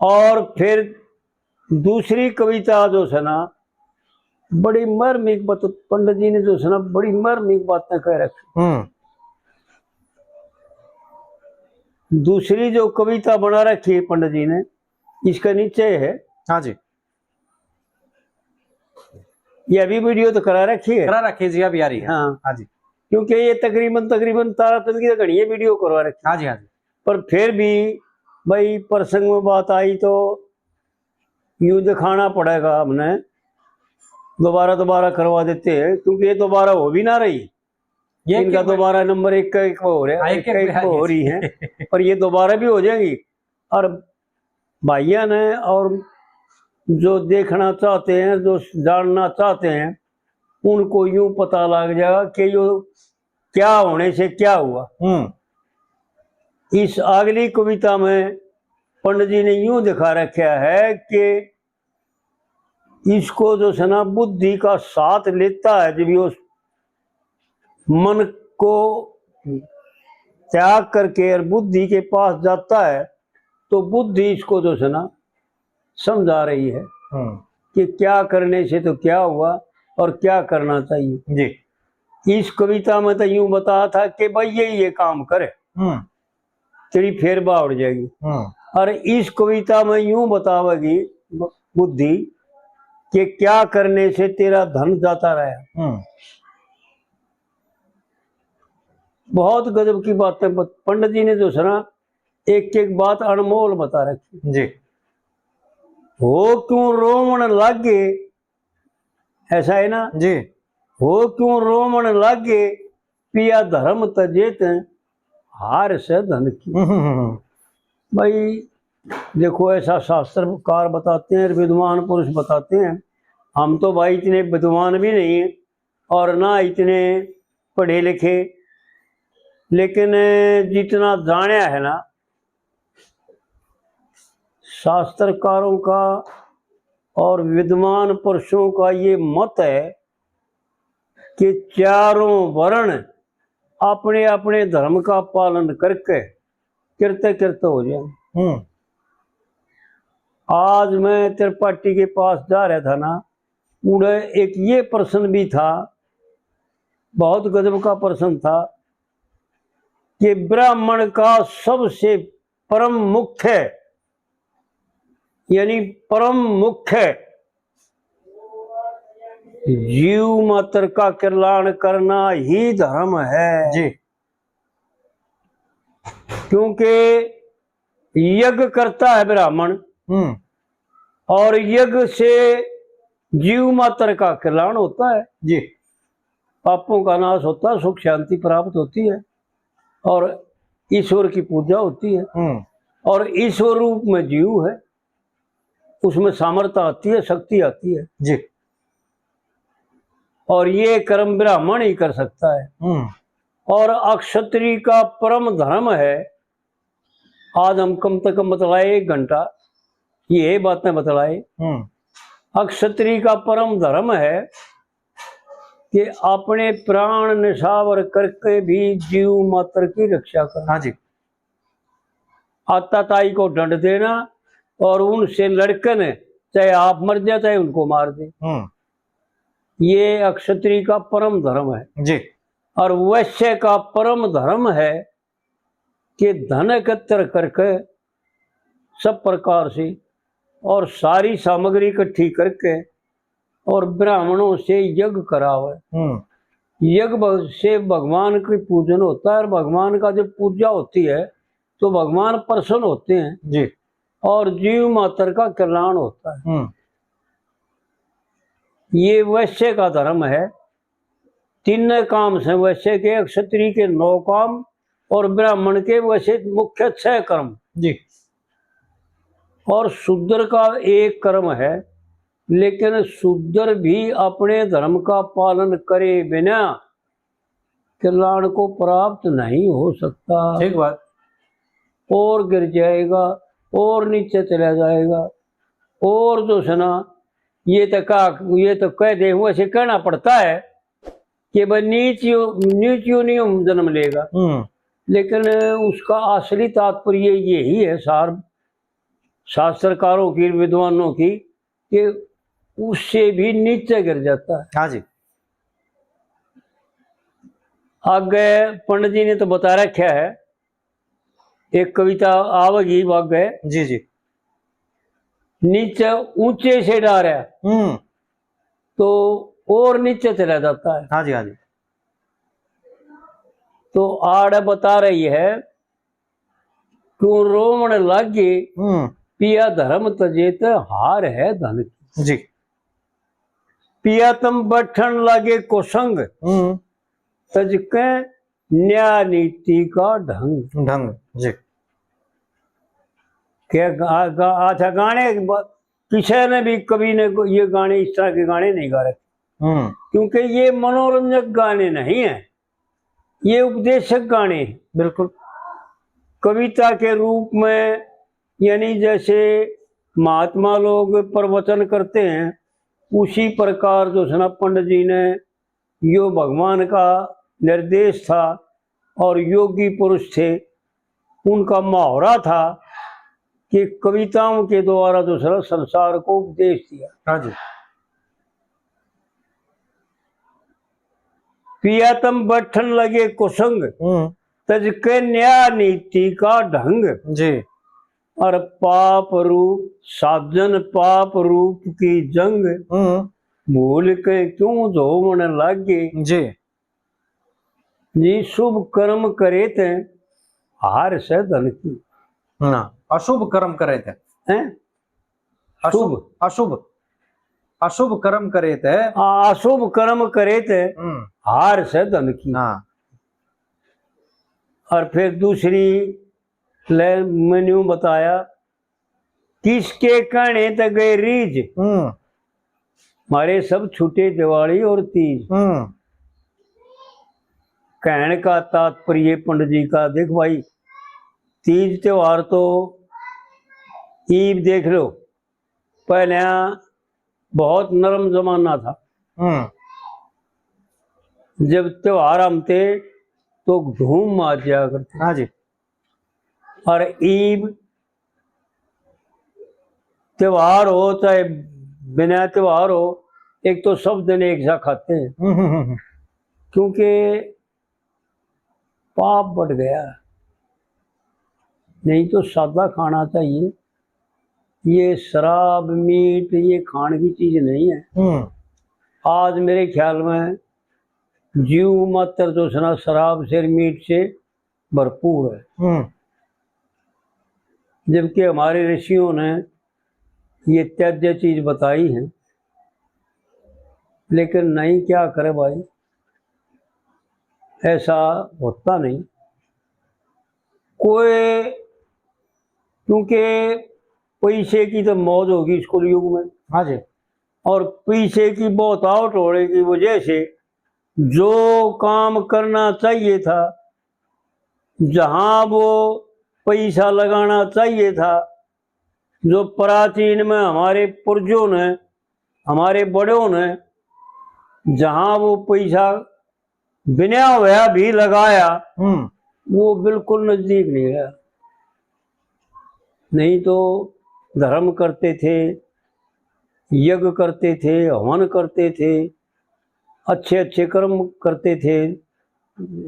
और फिर दूसरी कविता जो है ना बड़ी मर्मिक बात पंडित जी ने जो है ना बड़ी मर्मिक बातें कह रखी। दूसरी जो कविता बना रखी है पंडित जी ने, इसका नीचे है। हाँ जी, ये अभी वीडियो तो करा रखी है जी, अभी आ रही है। हाँ हाँ जी, क्योंकि ये तकरीबन ताराचंद की घड़ी ये वीडियो करवा रखी। हाँ जी, हाँ जी। पर फिर भी भाई प्रसंग में बात आई तो यूं दिखाना पड़ेगा, हमने दोबारा करवा देते हैं क्योंकि ये दोबारा हो भी ना रही। इनका दोबारा नंबर एक का एक हो रहा है, एक का एक हो रही है पर ये दोबारा भी हो जाएंगी। और भाइया ने और जो देखना चाहते हैं, जो जानना चाहते हैं, उनको यूं पता लग जाएगा कि यो क्या होने से क्या हुआ। इस अगली कविता में पंडित जी ने यूं दिखा रखा है कि इसको जो है ना बुद्धि का साथ लेता है, जब ये मन को त्याग करके और बुद्धि के पास जाता है तो बुद्धि इसको जो है ना समझा रही है कि क्या करने से तो क्या हुआ और क्या करना चाहिए जी। इस कविता में तो यूं बताया था कि भाई ये काम करे तेरी फेर बाउड़ जाएगी। और इस कविता में यूं बतावेगी बुद्धि कि क्या करने से तेरा धन जाता रहा। बहुत गजब की बातें पंडित जी ने जो है ना एक एक बात अनमोल बता रखी जी। हो क्यों रोमन लागे, ऐसा है ना जी। हो क्यों रोमन लागे पिया धर्म तजेत हार से धन की। भाई देखो ऐसा शास्त्रकार बताते हैं, विद्वान पुरुष बताते हैं। हम तो भाई इतने विद्वान भी नहीं है और ना इतने पढ़े लिखे, लेकिन जितना जाना है ना शास्त्रकारों का और विद्वान पुरुषों का ये मत है कि चारों वर्ण अपने अपने धर्म का पालन करके कृत्य हो जाए। आज मैं त्रिपाठी के पास जा रहा था ना, उन्हें एक ये प्रश्न भी था, बहुत गजब का प्रश्न था कि ब्राह्मण का सबसे परम मुख्य यानी परम मुख्य जीव मात्र का कल्याण करना ही धर्म है जी। क्योंकि यज्ञ करता है ब्राह्मण और यज्ञ से जीव मात्र का कल्याण होता है जी। पापों का नाश होता है, सुख शांति प्राप्त होती है और ईश्वर की पूजा होती है। और ईश्वर रूप में जीव है, उसमें सामर्थ्य आती है, शक्ति आती है जी। और ये कर्म ब्राह्मण ही कर सकता है। और अक्षत्री का परम धर्म है, आज हम कम से कम बतलाए 1 घंटा ये बातें बतलाए। अक्षत्री का परम धर्म है कि अपने प्राण निछावर करके भी जीव मात्र की रक्षा करना। हाँ जी। आताताई को दंड देना और उनसे लड़कन चाहे आप मर जाए चाहे उनको मार दे, ये अक्षत्री का परम धर्म है जी। और वैश्य का परम धर्म है कि धन एकत्र करके सब प्रकार से और सारी सामग्री इकट्ठी करके और ब्राह्मणों से यज्ञ करावे। यज्ञ से भगवान की पूजन होता है और भगवान का जब पूजा होती है तो भगवान प्रसन्न होते हैं जी। और जीव मात्र का कल्याण होता है। ये वैश्य का धर्म है। 3 काम से वैश्य के, क्षत्रिय के 9 काम और ब्राह्मण के वैसे मुख्य 6 कर्म जी। और शूद्र का 1 कर्म है, लेकिन शूद्र भी अपने धर्म का पालन करे बिना कल्याण को प्राप्त नहीं हो सकता। ठीक बात। और गिर जाएगा और नीचे चला जाएगा। और जो है ना ये तो कह दे वैसे कहना पड़ता है कि भाई नीच योनियों जन्म लेगा, लेकिन उसका असली तात्पर्य यही है, शास्त्रकारों की, विद्वानों की, कि उससे भी नीचे गिर जाता है। हाँ जी। आगे पंडित जी ने तो बता रखा है, एक कविता आवेगी आगे। जी जी। नीचे ऊंचे से डारा तो और नीचे चला जाता है। हाँ जी हाँ जी। तो आड़ बता रही है, क्यों रोमण लागे पिया धर्म तजेत हार है धन की। जी। पिया तम बैठन लागे कुसंग तज के न्याय नीति का ढंग। ढंग जी। क्या अच्छा गाने किसी ने भी, कवि ने ये गाने, इस तरह के गाने नहीं गा रहे, क्योंकि ये मनोरंजक गाने नहीं है, ये उपदेशक गाने हैं। बिल्कुल। कविता के रूप में, यानी जैसे महात्मा लोग प्रवचन करते हैं, उसी प्रकार जो है ना पंडित जी ने, यो भगवान का निर्देश था और योगी पुरुष थे, उनका मुहावरा था कि कविताओं के द्वारा जो है संसार को उपदेश दिया। हाँ जी। पिया तम बैठन लगे कुसंग तज के न्याय नीति का ढंग जी। और पाप रूप साजन पाप रूप की जंग भूल के क्यों धोमन लागे जी। जी शुभ कर्म करे थे हार से धन की। अशुभ कर्म करे थे हैं? अशुभ अशुभ अशुभ कर्म करे थे, अशुभ कर्म करे थे हार से धन की। और फिर दूसरी मैंने बताया, किसके कहने तक गए रीज हमारे सब छूटे दिवाली और तीज। कहने का तात्पर्य पंडित जी का, देख भाई, तीज त्योहार तो ईद देख लो, पहले बहुत नरम जमाना था, जब त्योहार हम थे तो धूम मार जाया करते। हाँ जी। और ईद त्योहार हो चाहे बिना त्योहार हो, एक तो सब दिन एक साथ खाते हैं, क्योंकि पाप बढ़ गया। नहीं तो सादा खाना चाहिए, ये शराब मीट ये खाने की चीज नहीं है। आज मेरे ख्याल में जीव मात्र जो है शराब से मीट से भरपूर है, जबकि हमारे ऋषियों ने ये त्याज्य चीज बताई है। लेकिन नहीं, क्या करे भाई, ऐसा होता नहीं कोई, क्योंकि पैसे की तो मौज होगी इस युग में। हाँ जी। और पैसे की बहुत आउट होने की वजह से जो काम करना चाहिए था, जहां वो पैसा लगाना चाहिए था, जो प्राचीन में हमारे पूर्वजों ने, हमारे बड़ों ने जहां वो पैसा बिना हुआ भी लगाया, वो बिल्कुल नजदीक नहीं गया। नहीं तो धर्म करते थे, यज्ञ करते थे, हवन करते थे, अच्छे अच्छे कर्म करते थे,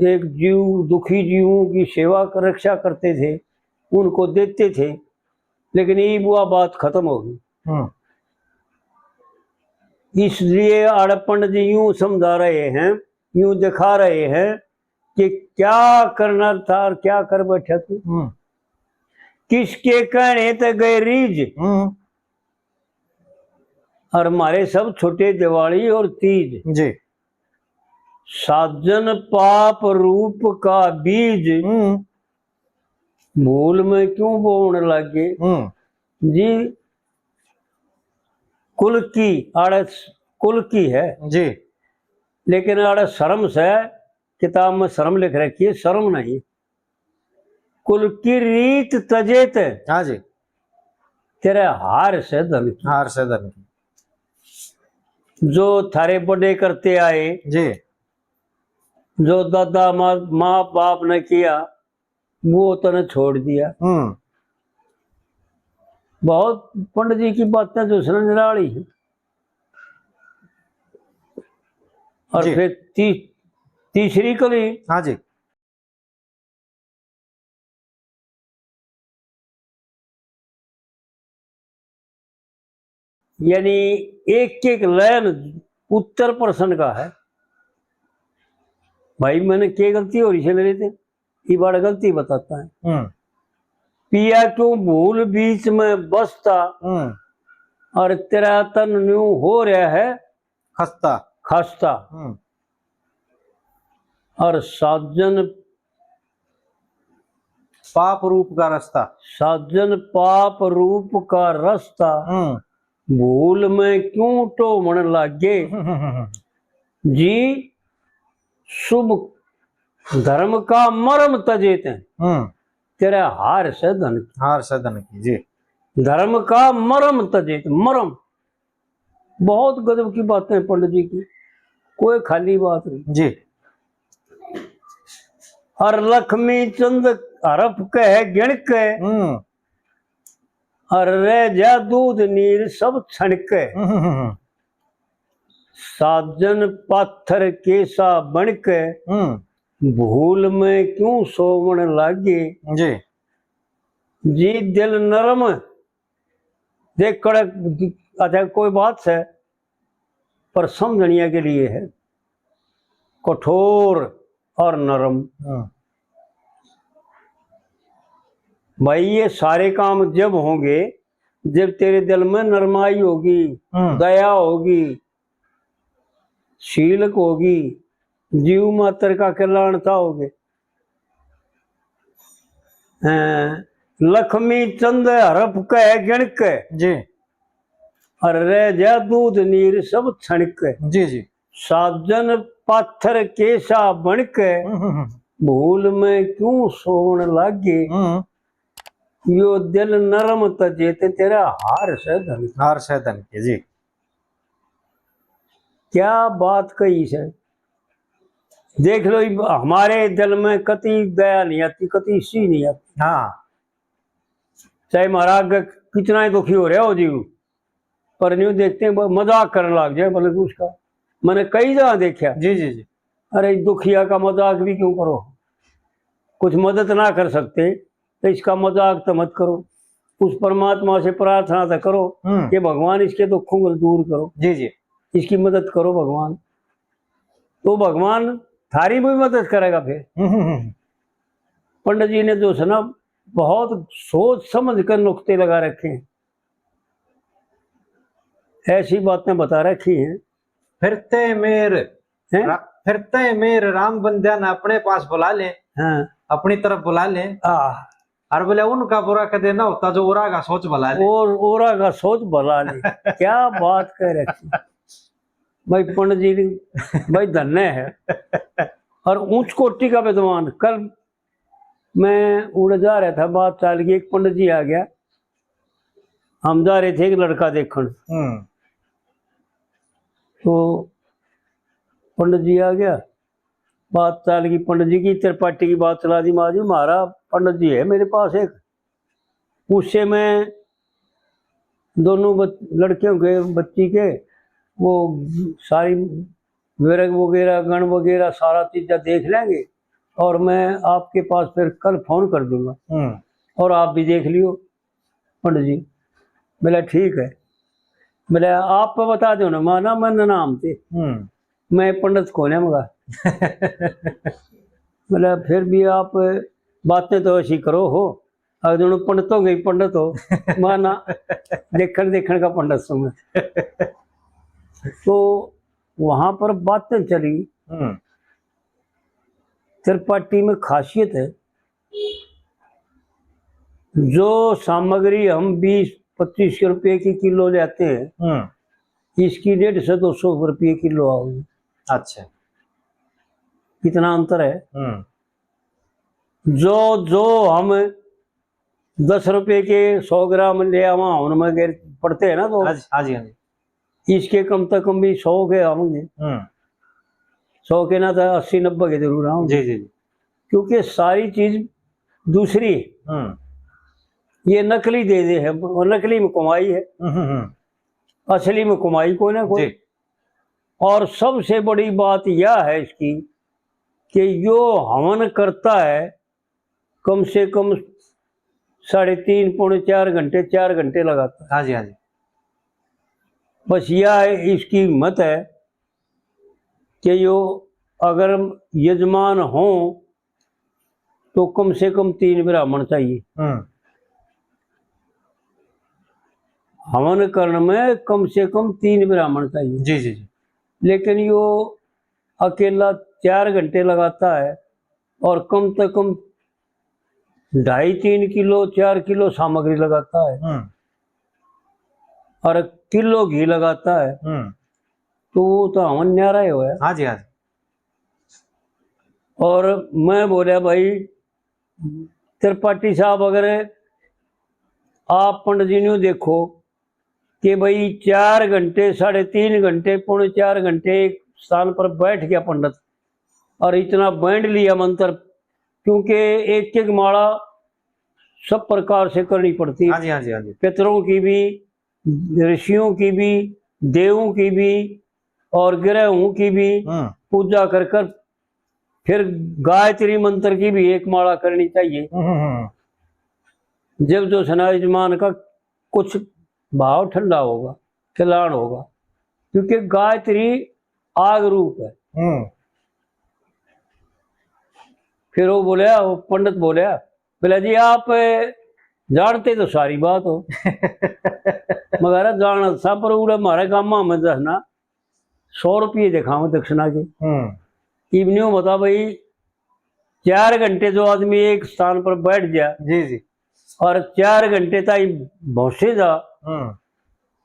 एक जीव दुखी जीवों की सेवा कर रक्षा करते थे, उनको देते थे। लेकिन ये वो बात खत्म हो गई। इसलिए पंडित जी यूं समझा रहे हैं, यूं दिखा रहे हैं कि क्या करना था और क्या कर बैठा तू। किसके कहने तक गए रीज और हमारे सब छोटे दिवाली और तीज जी। साजन पाप रूप का बीज भूल में क्यों बोने लगे जी। कुल की आड़ कुल की है जी, लेकिन आड़ शर्म से, किताब में शर्म लिख रखी है, शर्म नहीं। कुल की रीत तजेत, हाँ जी, तेरे हार से धन की। हार से धन की। जो थारे बड़े करते आए जी, जो दादा माँ बाप ने किया वो तने छोड़ दिया। बहुत पंडित जी की बातें जो सुनने निराली है। और जी। फिर तीसरी कली, हाँ जी। यानी एक एक लाइन उत्तर प्रश्न का है। भाई मैंने क्या गलती हो रही है मेरे से, ये बड़ा गलती बताता है। पिया क्यों भूल बीच में बसता, और तेरा तन न्यू हो रहा है खस्ता। खस्ता। और साजन पाप रूप का रास्ता। साजन पाप रूप का रास्ता, भूल में क्यों टोमण लागे। जी शुभ धर्म का मरम तजेते, तेरे हार से धन की। हार से धन की। जी। धर्म का मरम तजेते, मरम। बहुत गजब की बातें हैं पंडित जी की, कोई खाली बात नहीं। जी। और लक्ष्मी चंद हरफ कह गिण के, और रह जा दूध नीर सब छणके। साजन पाथर केसा बन के, भूल में क्यों सोवण लागे। जी। जी दिल नरम देख कड़क। अच्छा कोई बात है पर समझनिया के लिए है, कठोर और नरम। भाई ये सारे काम जब होंगे जब तेरे दिल में नरमाई होगी, दया होगी, शीलक होगी, जीव मात्र का कल्याणता होगे। लक्ष्मी चंद हरफ कह गिणक जी। और रह जा दूध नीर सब छणक। जी। जी। साजन पाथर केसा बनक, भूल में क्यों सोवण लागे। यो दिल नरम तजेते, तेरा हार से धन। हार से धन की। जी। क्या बात कही है। देख लो हमारे दिल में कति दया नहीं आती, कति सी नहीं आती। हाँ। चाहे महाराज कितना ही दुखी हो रहा हो जीव, पर न्यू देखते हैं मजाक करने लग जाए बोले उसका। मैंने कई जगह देखा। जी। जी। जी। अरे दुखिया का मजाक भी क्यों करो, कुछ मदद ना कर सकते तो इसका मजाक तो मत करो। उस परमात्मा से प्रार्थना तो करो कि भगवान इसके दुखों को दूर करो। जी। जी। इसकी मदद करो भगवान, तो भगवान थारी भी मदद करेगा। फिर पंडित जी ने जो सुना बहुत सोच समझ कर नुक्ते लगा रखे हैं, ऐसी बातें बता रखी हैं। फिरते मेर राम बंदिया ने अपने पास बुला ले। हाँ। अपनी तरफ बुला ले। और बोले उनका बुरा कदे ना होता जो ओरा का सोच भला ले। और ओरा का सोच भला ले। क्या बात कह रखी भाई पंडित जी, भाई धन्य है और उच्च कोटि का विद्वान। कल मैं उड़ जा रहा था, बात चाल की, एक पंडित जी आ गया, हम जा रहे थे एक लड़का देखने, तो पंडित जी आ गया, बात चाल की, पंडित जी की त्रिपाठी की बात चला दी। माँ जी हमारा पंडित जी है मेरे पास एक, उससे मैं दोनों लड़कियों के बच्ची के वो सारी विरग वगैरह गण वगैरह सारा चीज़ें देख लेंगे और मैं आपके पास फिर कल फोन कर दूंगा और आप भी देख लियो। पंडित जी बोला ठीक है। बोला आप बता दो ना, माना मन नाम थे, मैं पंडित खोने मगा। बोला फिर भी आप बातें तो ऐसी करो हो, अगर दोनों पंडितों गई पंडित हो, माना देखने का पंडित समझ। तो वहां पर बातें चली। त्रिपाठी में खासियत है, जो सामग्री हम 20-25 रुपए की किलो लेते हैं, इसकी 150 से 200 रुपये किलो आओगी। अच्छा, कितना अंतर है। जो हम 10 रुपए के 100 ग्राम ले आवा उनमें पड़ते हैं ना, तो हाँ जी, इसके कम से कम भी 100 के आऊंगे, 100 के ना तो 80-90 के जरूर आऊंगे। जी, क्योंकि सारी चीज दूसरी ये नकली दे दे है, और नकली में कमाई है, असली में कमाई कोई ना कोई। और सबसे बड़ी बात यह है इसकी कि जो हवन करता है कम से कम 3.5 पौने 4 घंटे 4 घंटे लगाता है। हाँ जी, हाँ जी। बस यह इसकी हिम्मत है कि जो अगर यजमान हो तो कम से कम 3 ब्राह्मण चाहिए। हवन करने में कम से कम 3 ब्राह्मण चाहिए। जी जी जी। लेकिन यो अकेला 4 घंटे लगाता है और कम से कम 2.5-3 किलो 4 किलो सामग्री लगाता है और किलो घी लगाता है, तो वो तो हवन न्यारा ही हुआ है। हाँ जी, हाँ जी। और मैं बोला भाई त्रिपाठी साहब, अगर आप पंडित जी ने देखो कि भाई 4 घंटे 3.5 घंटे पौने 4 घंटे एक स्थान पर बैठ गया पंडित और इतना बांध लिया मंत्र, क्योंकि एक एक माला सब प्रकार से करनी पड़ती है। हाँ जी, हाँ जी, हाँ जी। पितरों की भी, ऋषियों की भी, देवों की भी और ग्रहों की भी पूजा कर कर फिर गायत्री मंत्र की भी एक माला करनी चाहिए। जब जो सनायजमान का कुछ भाव ठंडा होगा, कल्याण होगा, क्योंकि गायत्री आग रूप है। फिर वो बोले, वो पंडित बोले जी आप जानते तो सारी बात हो मगर जान सा पर उड़े हमारे गाँव में दसना 100 रुपये दिखाओ दक्षिणा के। इवनियो बता भाई 4 घंटे जो आदमी एक स्थान पर बैठ गया जी जी और 4 घंटे तक भौसे जा,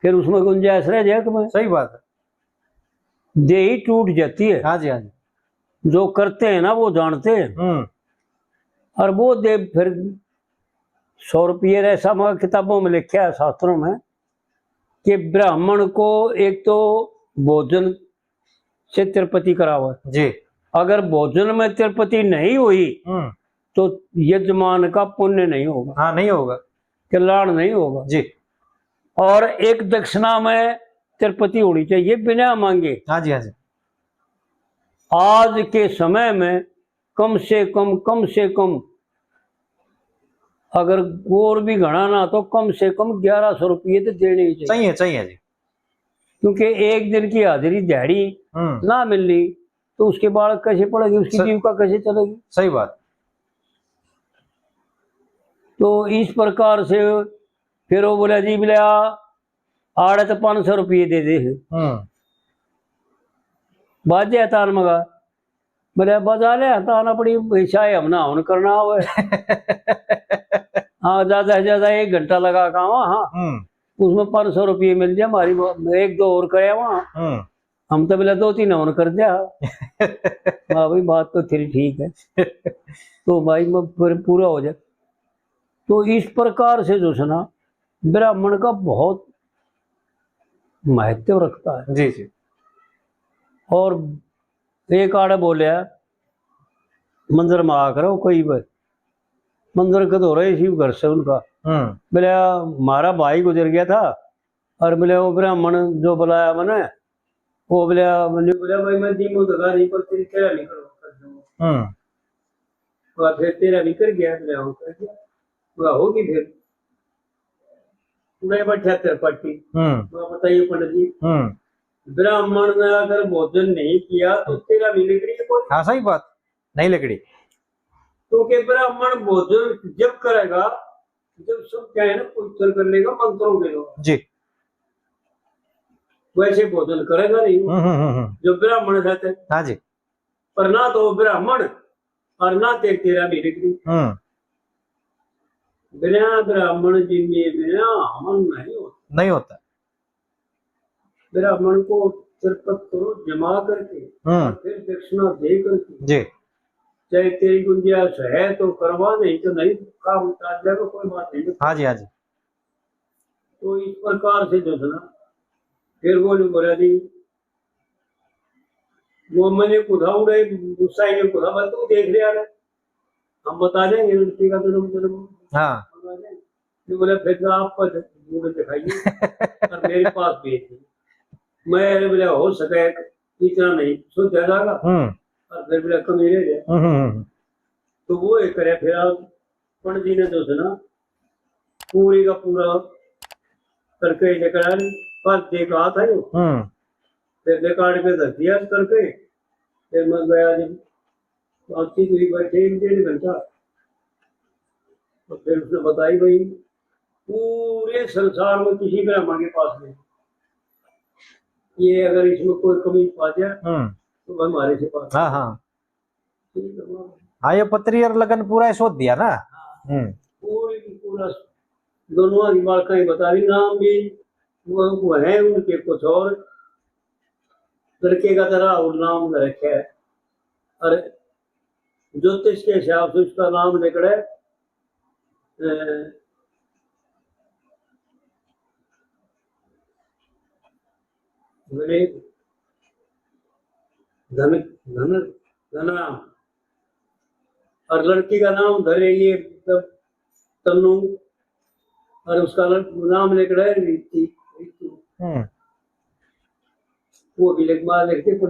फिर उसमें गुंजाइश रह जाए तुम्हें। सही बात है, दे ही टूट जाती है। हाँ जी, हाँ जी। जो करते हैं ना वो जानते हैं। और वो दे फिर 100 रुपये ऐसा मगर किताबों में लिखा है शास्त्रों में कि ब्राह्मण को एक तो भोजन से तिरुपति करावा जी। अगर भोजन में तिरुपति नहीं हुई तो यजमान का पुण्य नहीं होगा। हाँ, नहीं होगा, कल्याण नहीं होगा जी। और एक दक्षिणा में तिरुपति होनी चाहिए बिना मांगे। हाँ जी, हाँ जी। आज के समय में कम से कम अगर और भी घना ना तो कम से कम 1100 रुपये तो देने ही चाहिए। चाहिए जी। क्योंकि एक दिन की हाजिरी दिहाड़ी ना मिलनी तो उसके बाद कैसे पड़ेगी, उसकी जीविका कैसे चलेगी। सही बात। तो इस प्रकार से फिर वो बोला जी बोले आड़े तो 500 रुपये दे दे बाजे तान मगा बोले बजा ले ताना पड़ी चाहे हम ना होन करना हो हाँ ज्यादा से ज्यादा 1 घंटा लगा का वहाँ, उसमें 500 रुपये मिल जाए हमारी 1-2 और करे वहाँ, हम तो बोले 2-3 और कर दिया हाँ भाई बात तो तेरी ठीक है तो भाई पूरा हो जाए। तो इस प्रकार से जो सुना ब्राह्मण का बहुत महत्व रखता है। जी जी। और एक आड़े बोले मंदिर में आकर कोई मंदिर के तो रहे इसी घर से उनका बोले हमारा भाई गुजर गया था और बोले वो ब्राह्मण जो बुलाया मैंने वो बोले भाई मैं दीमू दगा नहीं पर तेरी तेरा नहीं करो फिर तेरा नहीं कर गया कर गया होगी फिर मैं बैठा त्रिपाठी बताइए पंडित जी ब्राह्मण ने अगर भोजन नहीं किया तो तेरा भी लकड़ी कोई। हाँ सही बात, नहीं लकड़ी, क्योंकि ब्राह्मण भोजन जब करेगा जब सब क्या है ना पवित्र कर लेगा मंत्रों के लोग जी, वैसे भोजन करेगा नहीं जो ब्राह्मण रहते। हाँ जी। पर ना तो ब्राह्मण और ना तेरा भी लकड़ी बिना ब्राह्मण जी में बिना हवन नहीं होता। ब्राह्मण को तिरपत करो जमा करके और फिर दक्षिणा दे करके जी, चाहे तेरी गुंजाइश है तो करवा, नहीं तो नहीं काम उतार जाएगा, कोई बात नहीं। हाँ जी, हाँ जी। तो इस प्रकार से जो था ना फिर वो बोला जी वो मैंने खुदा उड़े गुस्सा ने खुदा बल तू देख लिया है हम बता देंगे लड़की का जन्म हाँ तो बोले फिर तो आप मुझे दिखाइए और मेरे पास भेजिए। मैं बोले हो सके इतना नहीं सुन जाएगा और फिर बोले कमी रह जाए। तो वो एक करे फिर आप पंडित जी ने तो सुना पूरी का पूरा करके निकला पर देखा था यो फिर रिकॉर्ड पे धर दिया करके फिर मैं गया जब बातचीत हुई बैठे 1.5 घंटा तो फिर उसने बताई भाई पूरे संसार में किसी ब्राह्मण के पास नहीं, ये अगर इसमें कोई कमी पा जाए तो हमारे से पास। हाँ हाँ हाँ ये पत्री और लगन पूरा शोध दिया ना। पूरी पूरा दोनों की बात कहीं बता रही नाम भी वो है उनके कुछ और लड़के का तरह और नाम रखे है और ज्योतिष के हिसाब से उसका नाम निकले धन धन धनराम और लड़की का नाम धरे ये तन्नू और उसका नाम निकले रीति। वो भी लिख मार लिखते वो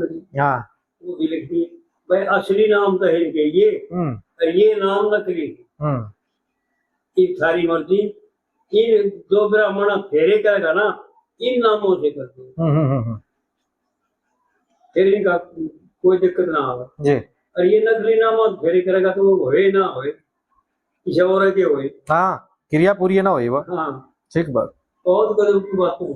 भी लिख दिए भाई असली नाम तो है इनके ये और ये नाम नकली सारी मर्जी इन जो ब्राह्मण फेरे करेगा ना इन नामों से करते फिर इनका कोई दिक्कत ना आवे। और ये नकली नाम फेरे करेगा तो वो होए ना होए किसी और के होए। हाँ क्रिया पूरी ना होए वो। हाँ ठीक बात बहुत गजब की बात है।